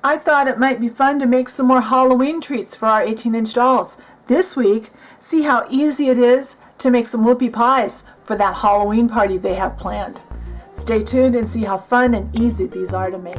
I thought it might be fun to make some more Halloween treats for our 18-inch dolls. This week, see how easy it is to make some whoopie pies for that Halloween party they have planned. Stay tuned and see how fun and easy these are to make.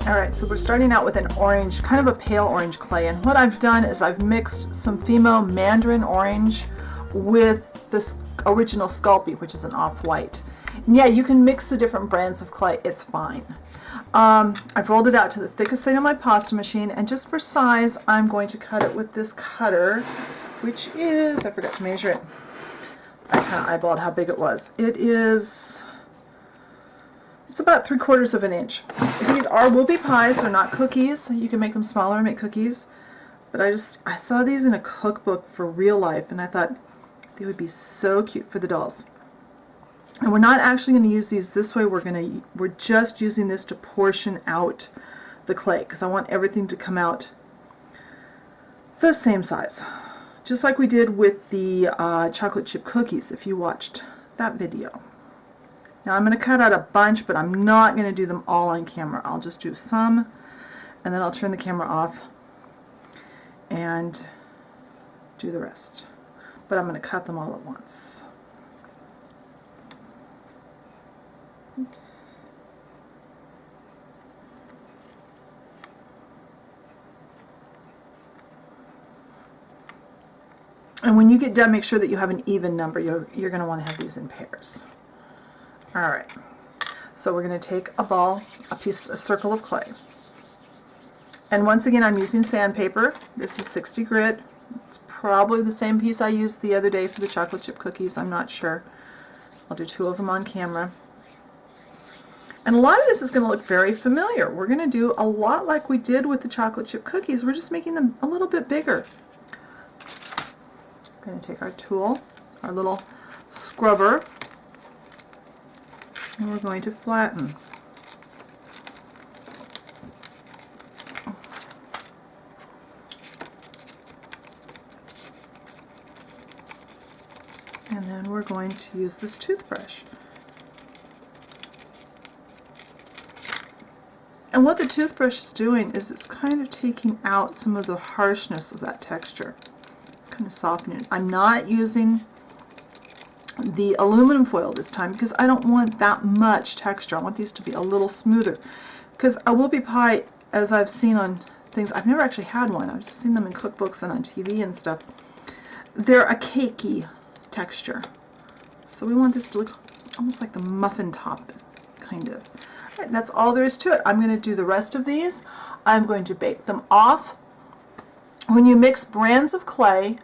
Alright, so we're starting out with an orange, kind of a pale orange clay, and what I've done is I've mixed some Fimo Mandarin orange with this original Sculpey, which is an off-white. And yeah, you can mix the different brands of clay, it's fine. I've rolled it out to the thickest side of my pasta machine, and just for size, I'm going to cut it with this cutter, which is, I forgot to measure it. I kind of eyeballed how big it was. It's about 3/4 of an inch. These are whoopie pies, they're not cookies. You can make them smaller and make cookies. But I saw these in a cookbook for real life, and I thought they would be so cute for the dolls. And we're not actually going to use these this way. We're just using this to portion out the clay, because I want everything to come out the same size. Just like we did with the chocolate chip cookies, if you watched that video. Now I'm going to cut out a bunch, but I'm not going to do them all on camera. I'll just do some, and then I'll turn the camera off and do the rest. But I'm going to cut them all at once. Oops. And when you get done, make sure that you have an even number. You're going to want to have these in pairs. Alright, so we're going to take a ball, a circle of clay. And once again, I'm using sandpaper. This is 60 grit. It's probably the same piece I used the other day for the chocolate chip cookies. I'm not sure. I'll do 2 of them on camera. And a lot of this is going to look very familiar. We're going to do a lot like we did with the chocolate chip cookies. We're just making them a little bit bigger. We're going to take our tool, our little scrubber, and we're going to flatten. And then we're going to use this toothbrush. And what the toothbrush is doing is it's kind of taking out some of the harshness of that texture. It's kind of softening it. I'm not using the aluminum foil this time because I don't want that much texture. I want these to be a little smoother. Because a whoopie pie, as I've seen on things, I've never actually had one. I've just seen them in cookbooks and on TV and stuff. They're a cakey texture. So we want this to look almost like the muffin top, kind of. All right, that's all there is to it. I'm going to do the rest of these. I'm going to bake them off. When you mix brands of clay,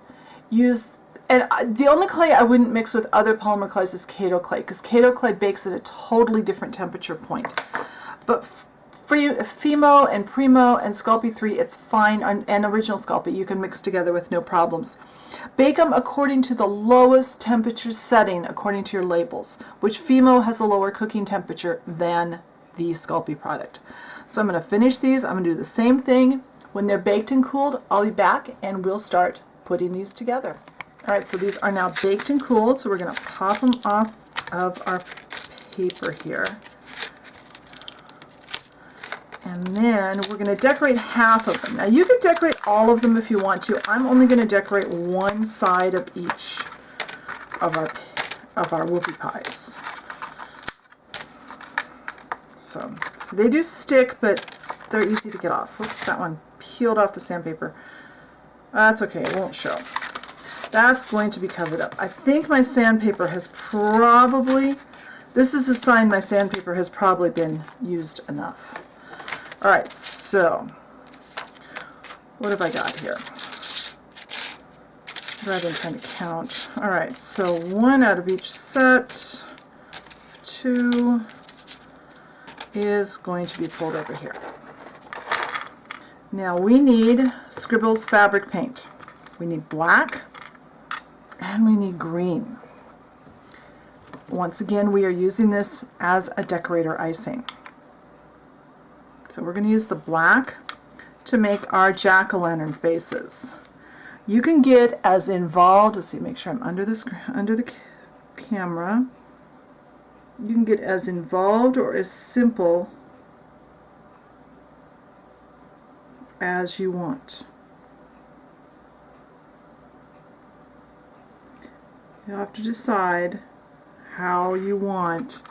and the only clay I wouldn't mix with other polymer clays is Kato clay, because Kato clay bakes at a totally different temperature point. But Fimo and Primo and Sculpey 3, it's fine, and original Sculpey, you can mix together with no problems. Bake them according to the lowest temperature setting, according to your labels, which Fimo has a lower cooking temperature than the Sculpey product. So I'm going to finish these. I'm going to do the same thing. When they're baked and cooled, I'll be back and we'll start putting these together. Alright, so these are now baked and cooled, so we're going to pop them off of our paper here. And then we're going to decorate half of them. Now you can decorate all of them if you want to. I'm only going to decorate one side of each of our whoopie pies. So they do stick, but they're easy to get off. Whoops, that one peeled off the sandpaper. That's okay, it won't show. That's going to be covered up. I think my sandpaper has probably, this is a sign my sandpaper has probably been used enough. Alright, so, what have I got here? Rather than trying to count. Alright, so 1 out of each set, 2 is going to be pulled over here. Now we need Scribbles fabric paint. We need black, and we need green. Once again, we are using this as a decorator icing. So we're going to use the black to make our jack-o'-lantern faces. You can get as involved, let's see, make sure I'm under the camera. You can get as involved or as simple as you want. You have to decide how you want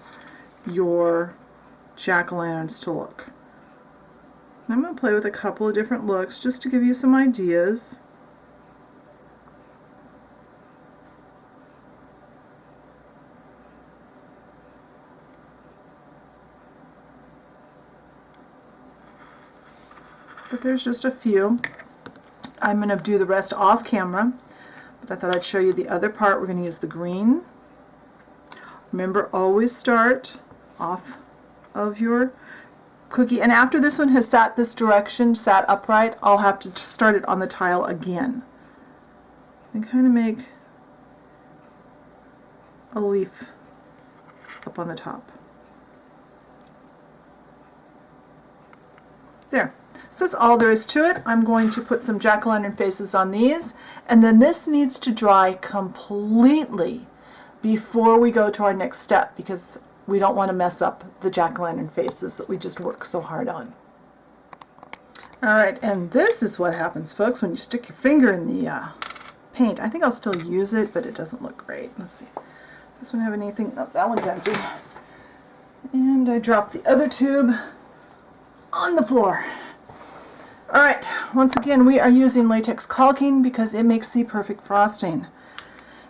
your jack-o'-lanterns to look. I'm going to play with a couple of different looks just to give you some ideas. But there's just a few. I'm going to do the rest off camera, but I thought I'd show you the other part. We're going to use the green. Remember, always start off of your cookie, and after this one has sat this direction, sat upright, I'll have to start it on the tile again and kind of make a leaf up on the top. There. So that's all there is to it. I'm going to put some jack-o'-lantern faces on these, and then this needs to dry completely before we go to our next step, because we don't want to mess up the jack-o'-lantern faces that we just worked so hard on. Alright, and this is what happens, folks, when you stick your finger in the paint. I think I'll still use it, but it doesn't look great. Let's see. Does this one have anything? Oh, that one's empty. And I dropped the other tube on the floor. Alright, once again we are using latex caulking because it makes the perfect frosting.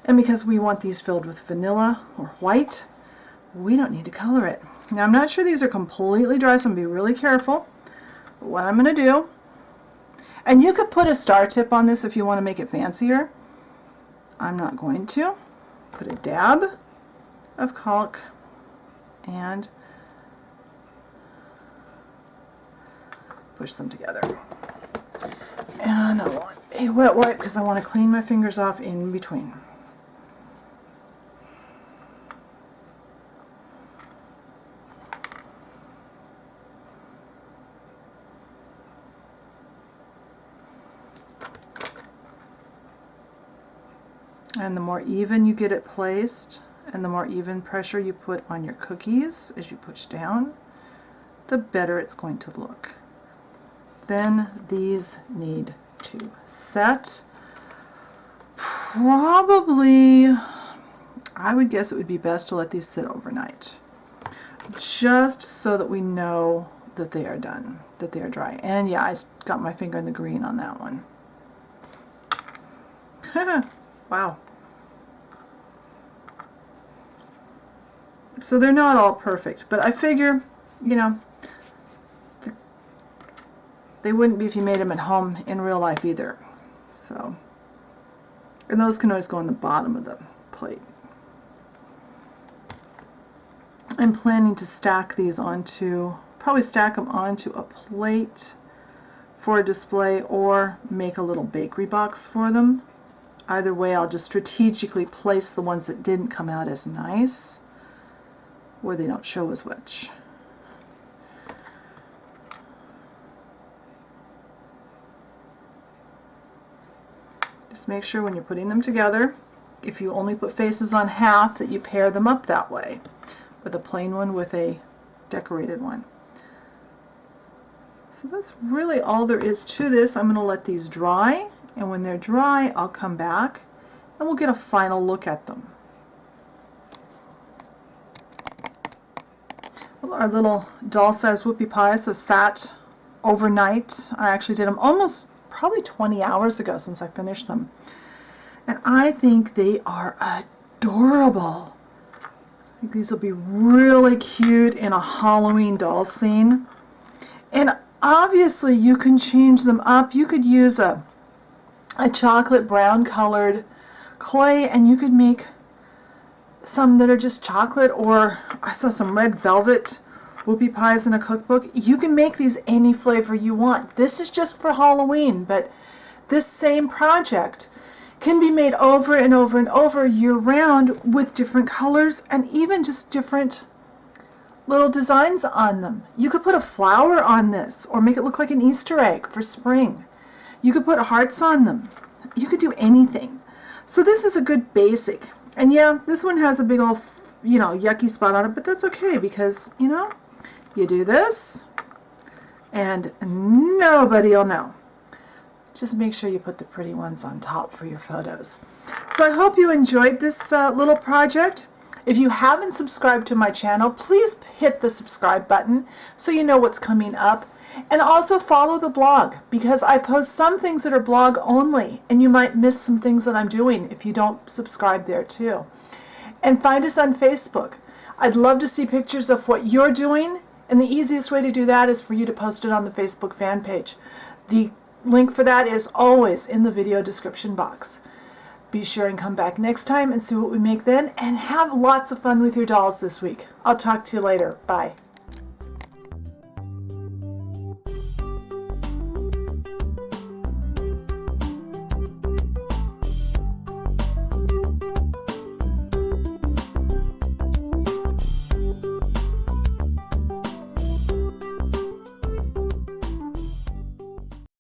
And because we want these filled with vanilla or white, we don't need to color it. Now I'm not sure these are completely dry, so I'm going to be really careful. But what I'm going to do, and you could put a star tip on this if you want to make it fancier. I'm not going to. Put a dab of caulk and push them together. And I want a wet wipe because I want to clean my fingers off in between. And the more even you get it placed, and the more even pressure you put on your cookies as you push down, the better it's going to look. Then these need to set. Probably, I would guess it would be best to let these sit overnight, just so that we know that they are done, that they are dry. And yeah, I got my finger in the green on that one. Wow. So they're not all perfect, but I figure, you know, they wouldn't be if you made them at home in real life either. So, and those can always go on the bottom of the plate. I'm planning to stack these onto, probably stack them onto a plate for a display or make a little bakery box for them. Either way, I'll just strategically place the ones that didn't come out as nice where they don't show as much. Just make sure when you're putting them together, if you only put faces on half, that you pair them up that way, with a plain one with a decorated one. So that's really all there is to this. I'm going to let these dry, and when they're dry, I'll come back and we'll get a final look at them. Well, our little doll-sized whoopie pies have sat overnight. I actually did them almost probably 20 hours ago since I finished them. And I think they are adorable. I think these will be really cute in a Halloween doll scene. And obviously you can change them up. You could use a chocolate brown colored clay, and you could make some that are just chocolate, or I saw some red velvet whoopie pies in a cookbook. You can make these any flavor you want. This is just for Halloween, but this same project can be made over and over and over year-round with different colors and even just different little designs on them. You could put a flower on this or make it look like an Easter egg for spring. You could put hearts on them. You could do anything. So this is a good basic. And yeah, this one has a big old, yucky spot on it, but that's okay because, you do this and nobody will know. Just make sure you put the pretty ones on top for your photos. So I hope you enjoyed this little project. If you haven't subscribed to my channel, please hit the subscribe button so you know what's coming up. And also follow the blog because I post some things that are blog only and you might miss some things that I'm doing if you don't subscribe there too. And find us on Facebook. I'd love to see pictures of what you're doing, and the easiest way to do that is for you to post it on the Facebook fan page. The link for that is always in the video description box. Be sure and come back next time and see what we make then, and have lots of fun with your dolls this week. I'll talk to you later. Bye.